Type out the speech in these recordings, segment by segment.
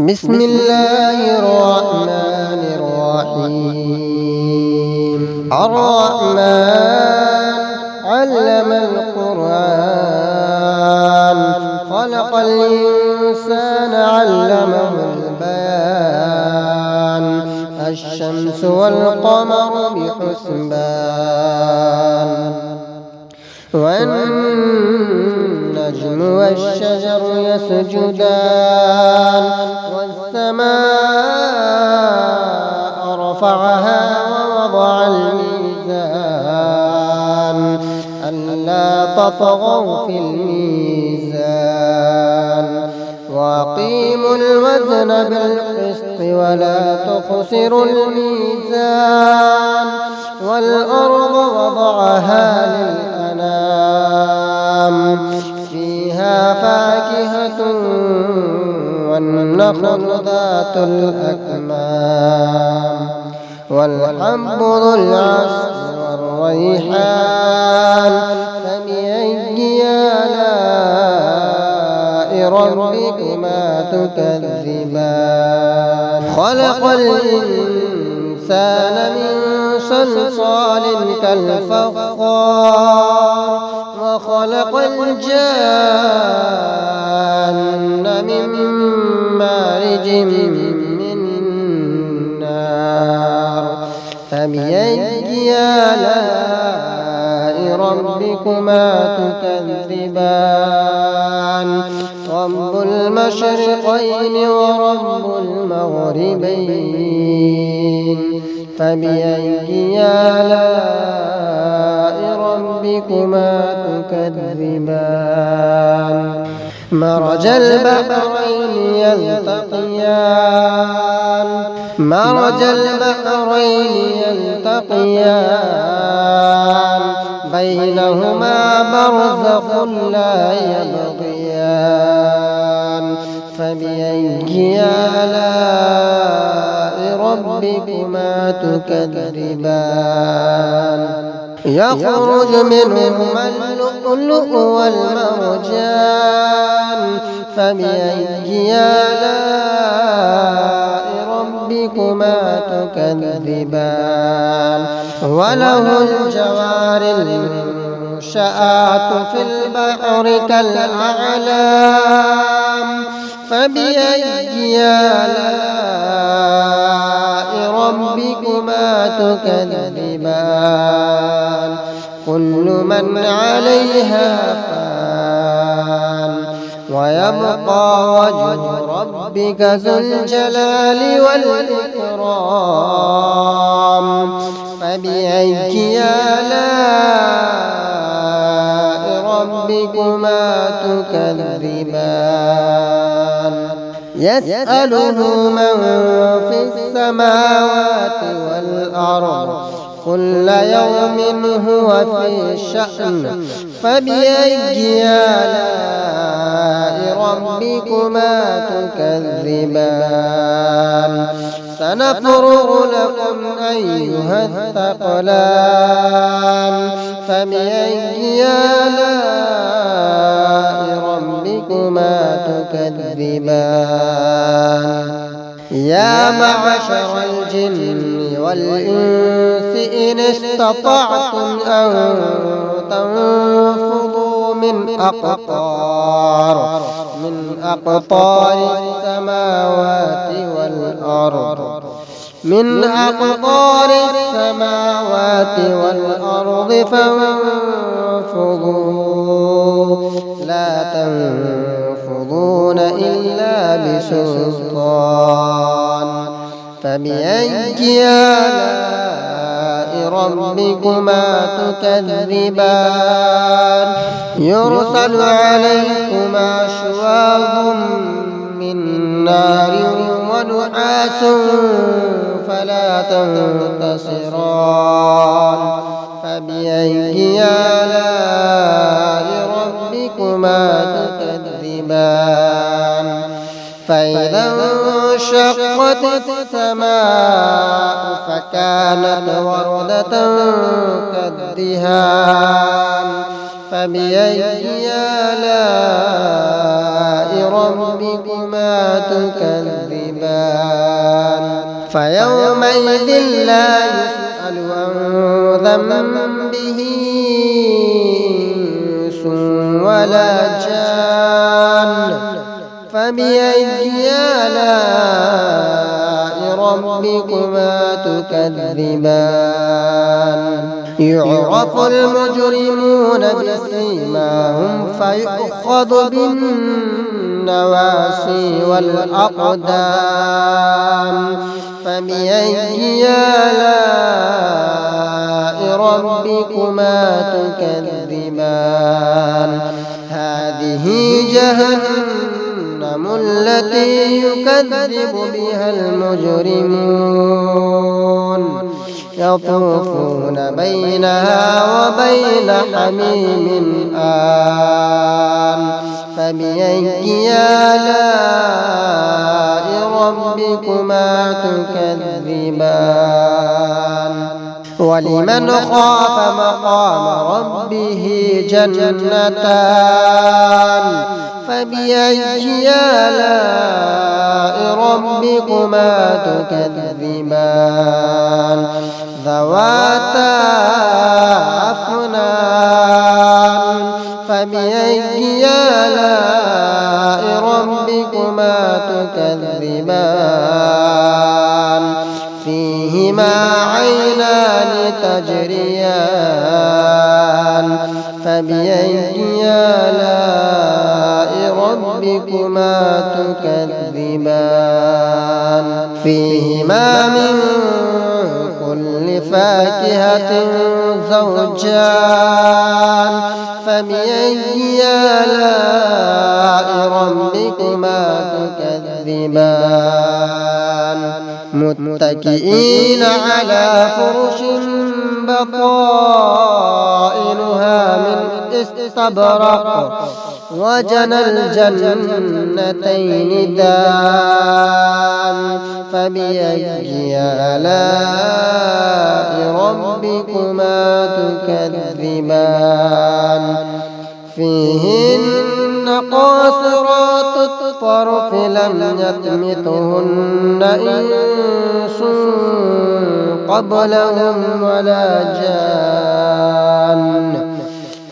بسم الله الرحمن الرحيم. الرحمن علم القرآن خلق الإنسان علمه البيان الشمس والقمر بحسبان والنجم والشجر يسجدان والسماء رفعها ووضع الميزان ألا تطغوا في الميزان وأقيموا الوزن بالقسط ولا تخسروا الميزان والأرض وضعها للأنام فيها فاكهة والنخل ذات الأكمام والحب ذو العصف والريحان فبأي آلاء ربكما تكذبان خلق الإنسان من صلصال كالفخار وخلق الجان من مارج من نار فبأي آلاء ربكما تكذبان رب المشرقين ورب المغربين فبأي آلاء ربكما تكذبان مرج البحرين يلتقيان بينهما برزخ لا يبغيان فبأي آلاء ربكما تكذبان يخرج منهما اللؤلؤ والمرجان فبأي آلاء ربكما تكذبان وله الجوار المنشآت في البحر كالأعلام فبأي آلاء ربكما تكذبان كل من عليها فان ويبقى وجه ربك ذو الجلال والإكرام فبأي آلاء ربكما تكذبان يسأله من في السماوات والأرض كل يوم هو في شأن فبأي آلاء ربكما تكذبان سنفرغ لكم أيها الثقلان فبأي آلاء ربكما تكذبان يا معشر الجن والإنس إن استطعتم أن تنفذوا من أقطار السماوات والأرض فانفذوا لا تنفذون إلا بسلطان فبأي آلاء ربكما تكذبان يرسل عليكما شواظ من نار ونحاس فلا تنتصران فبأي آلاء ربكما تكذبان فإذا انشقت السماء فكانت وردة كالدهان فبأي آلاء ربكما تكذبان تكذبان فيومئذ لا يسأل عن ذنبه إنس ولا جان فبأي آلاء ربكما تكذبان يعرف المجرمون بسيماهم فيؤخذ بالنواصي والأقدام فبأي آلاء ربكما تكذبان هذه جهنم التي يكذب بها المجرمون يطوفون بينها وبين حميم آن فبأي آلاء ربكما تكذبان ولمن خاف مقام ربه جنتان فبأي آلاء ربكما تكذبان ذواتا أفنان فبأي آلاء ربكما تكذبان فيهما عينان تجريان فبأي آلاء ربكما تكذبان فيهما من كل فاكهة زوجان فبأي آلاء ربكما تكذبان متكئين على فرش بطائنها من استبرق وجنى الجنتين دان فبأي آلاء ربكما تكذبان فيهن قاصرات الطرف لم يطمثهن إنس قبلهم ولا جان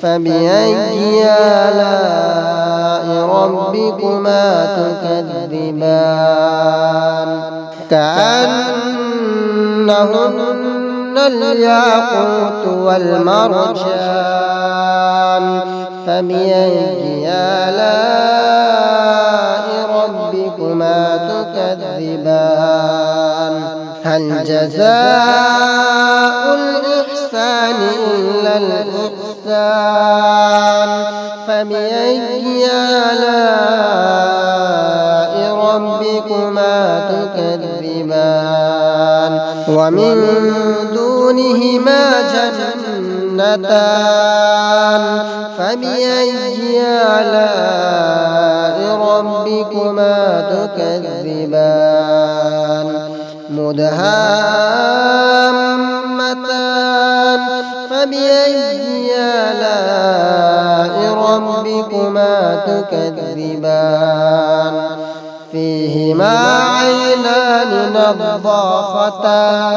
فبأي آلاء ربكما تكذبان كأنهن الياقوت والمرجان فبأي آلاء ربكما تكذبان هل جزاء الإحسان إلا الإحسان فبأي آلاء ربكما تكذبان ومن دونهما جنتان فبأي آلاء ربكما تكذبان مدهامتان فبأي آلاء ربكما تكذبان فيهما عينان نضاختان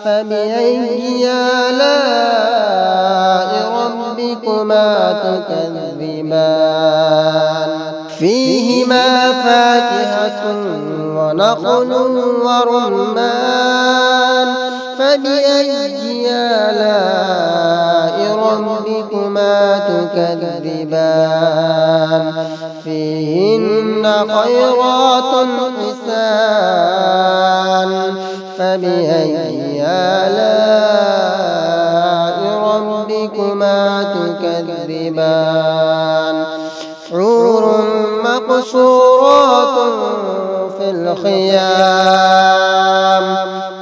فبأي آلاء ربكما تكذبان فيهما فاكهة ونخل ورمان فبأي آلاء ربكما تكذبان فيهن خيرات حسان فبأي آلاء ربكما تكذبان حور مقصورات في الخيام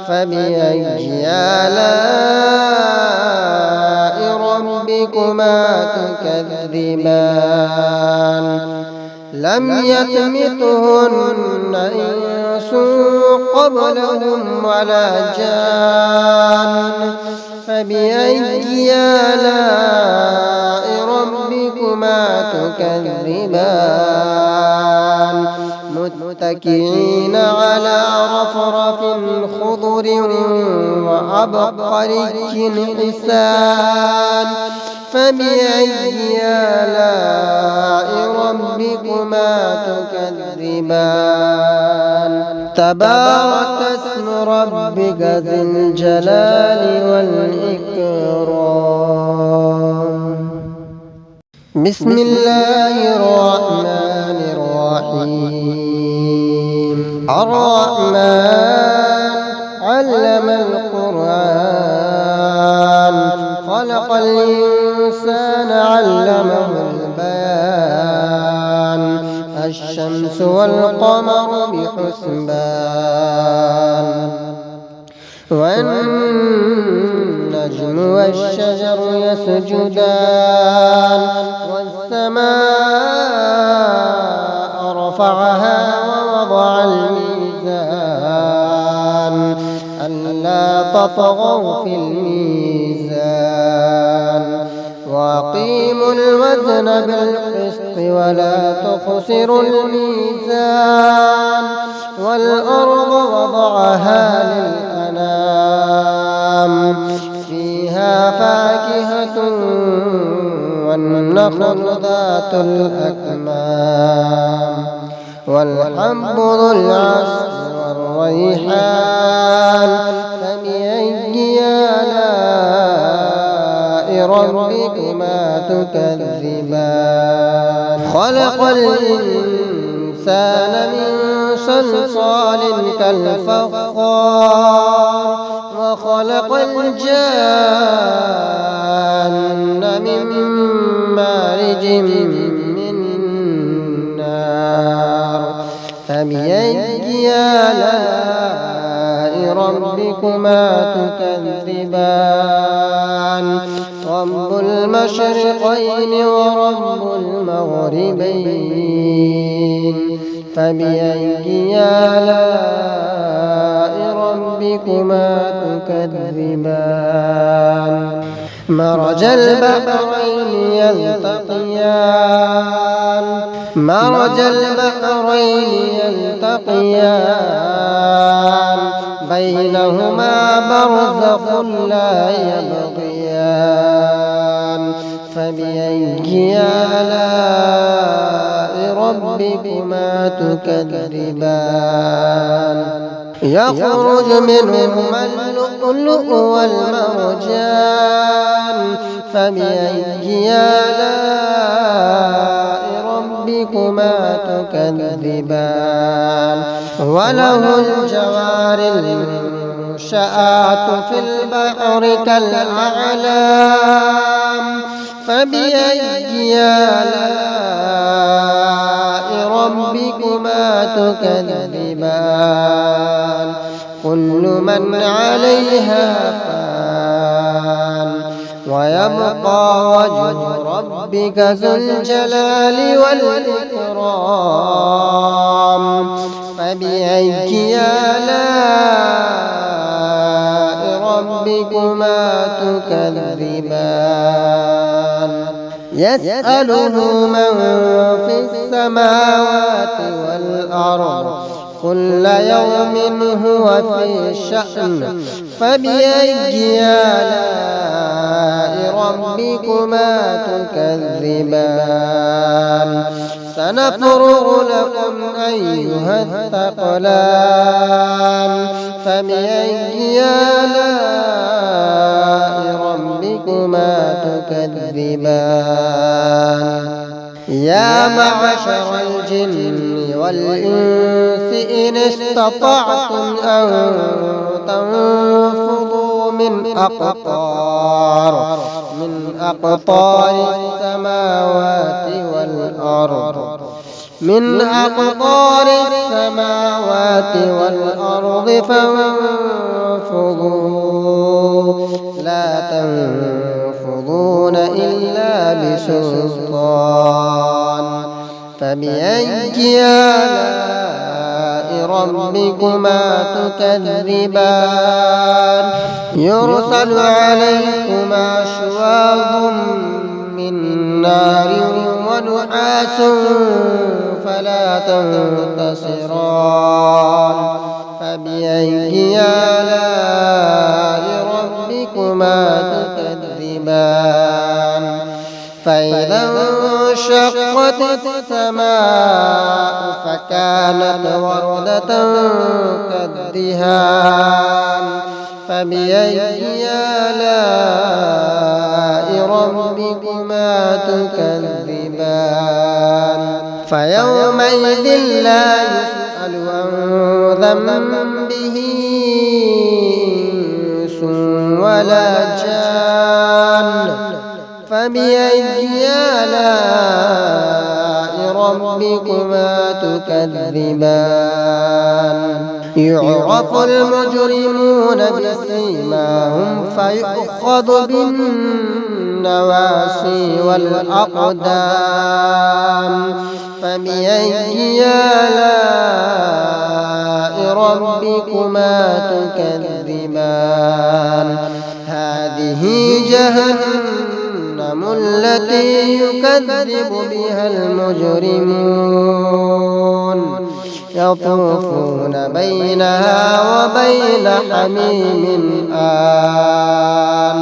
فبأي آلاء ربكما تكذبان لم يطمثهن إنس قبلهم ولا جان فبأي آلاء ربكما تكذبان متكئين على رفرف خضر وعبقري حسان فبأي آلاء ربكما تكذبان تبارك اسم ربك ذي الجلال والإكرام بسم الله الرحمن الرحيم الرحمن علم القرآن خلق الإنسان علمه البيان الشمس والقمر بحسبان والنجم والشجر يسجدان والسماء رفعها ووضع الميزان ألا تطغوا في الميزان وأقيموا الوزن بالقسط ولا تخسروا الميزان والأرض وضعها للأنام فيها فاكهة والنخل ذات الأكمام والحب ذو العصف والريحان فبأي آلاء ربكما تكذبان خلق الإنسان من صلصال كالفخار وخلق الجان من مارج من نار فبأي آلاء ربكما تكذبان رب المشرقين ورب المغربين فبأي آلاء ربكما تكذبان مرج البحرين يلتقيان بينهما برزخ لا يبغيان فبأي آلاء ربكما تكذبان يخرج منهما اللؤلؤ والمرجان فبأي آلاء ربكما تكذبان وله الجوار المنشآت في البحر كالأعلام فبأي آلاء ربكما تكذبان كل من عليها فان ويبقى وجه ربك ذو الجلال والإكرام فبأي آلاء ربكما تكذبان يسأله من في السماوات والأرض كل يوم هو في شأن فبأي آلاء ربكما تكذبان سنفرغ لكم أيها الثقلان فبأي آلاء ربكما تكذبان يا معشر الجن والإنس إن استطعتم أن تنفذوا من أقطار السماوات والأرض فانفذوا لا تنفذون إلا بسلطان فبأي آلاء ربكما تكذبان يرسل عليكما شواظ من نار ونحاس فلا تنتصران فبأي آلاء ربكما تكذبان فإذا انشقت السماء فكانت وردة كالدهان فبأي آلاء ربكما تكذبان فيومئذ لا يسأل عن ذنبه إنس ولا جان فبأي آلاء ربكما تكذبان يعرف المجرمون بسيماهم فيؤخذ بالنواصي والأقدام فبأي آلاء ربكما تكذبان هذه جهنم التي يكذب بها المجرمون يطوفون بينها وبين حميم آن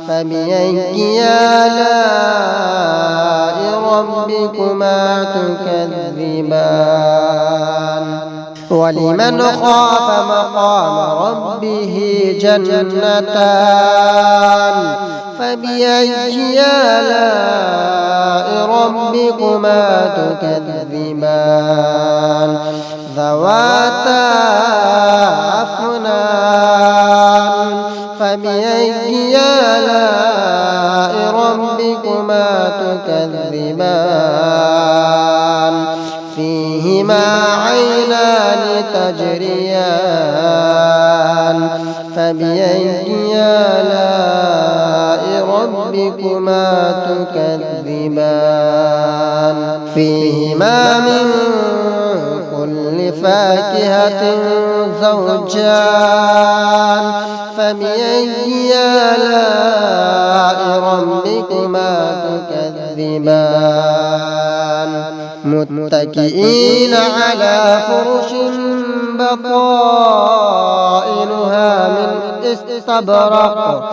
فبأي آلاء ربكما تكذبان ولمن خاف مقام ربه جنتان فبأي آلاء ربكما تكذبان ذواتا أفنان فبأي آلاء ربكما تكذبان فيهما عينان تجريان فبأي آلاء ربكما تكذبان فيهما من كل فاكهة زوجان فبأي آلاء ربكما تكذبان متكئين على فرش بطائنها من استبرق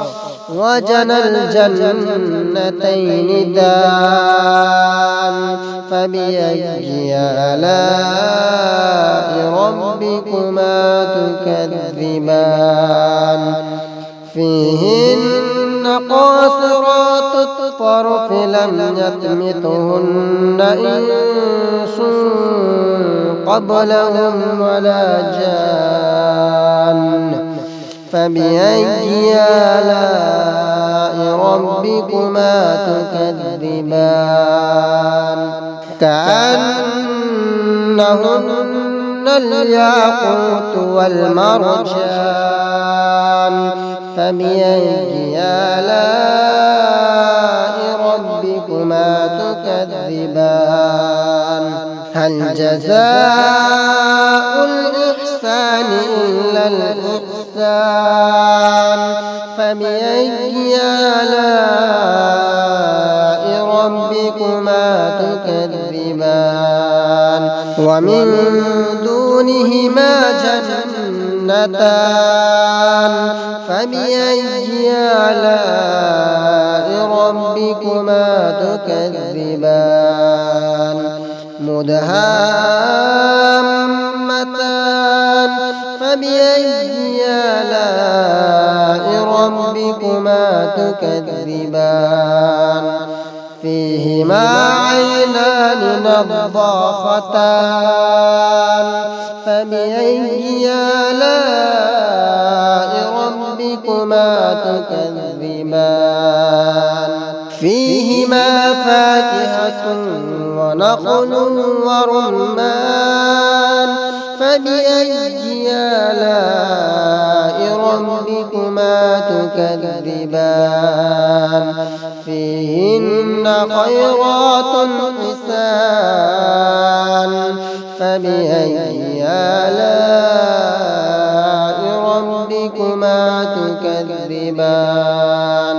وجنى الجنتين دان فبأي آلاء ربكما تكذبان فيهن قاصرات الطرف لم يطمثهن إنس قبلهم ولا جان فبأي آلاء ربكما تكذبان كأنهن الياقوت والمرجان فبأي آلاء ربكما تكذبان هل جزاء الإحسان إلا الإحسان فبأي آلاء ربكما تكذبان ومن دونهما جنتان فبأي آلاء ربكما تكذبان مدهامتان فبأي آلاء ربكما تكذبان فيهما عينان نضاختان فبأي آلاء ربكما تكذبان فيهما فاكهة ونخل ورمان فبأي آلاء ربكما تكذبان فيهن خيرات حسان فبأي آلاء ربكما تكذبان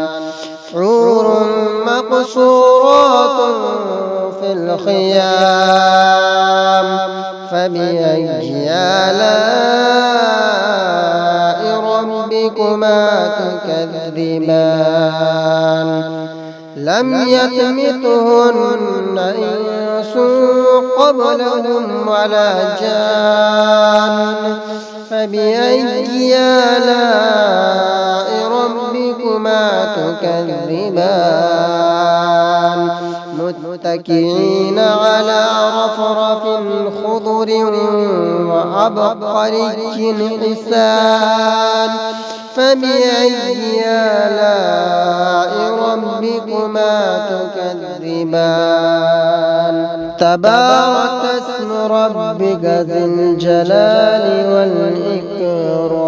حور مقصورات في الخيام فبأي آلاء ربكما تكذبان لم يطمثهن إنس قبلهم ولا جان فبأي آلاء ربكما تكذبان متكئين على رفرف خضر وعبقري حسان فبأي آلاء ربكما تكذبان تبارك اسم ربك ذي الجلال والإكرام.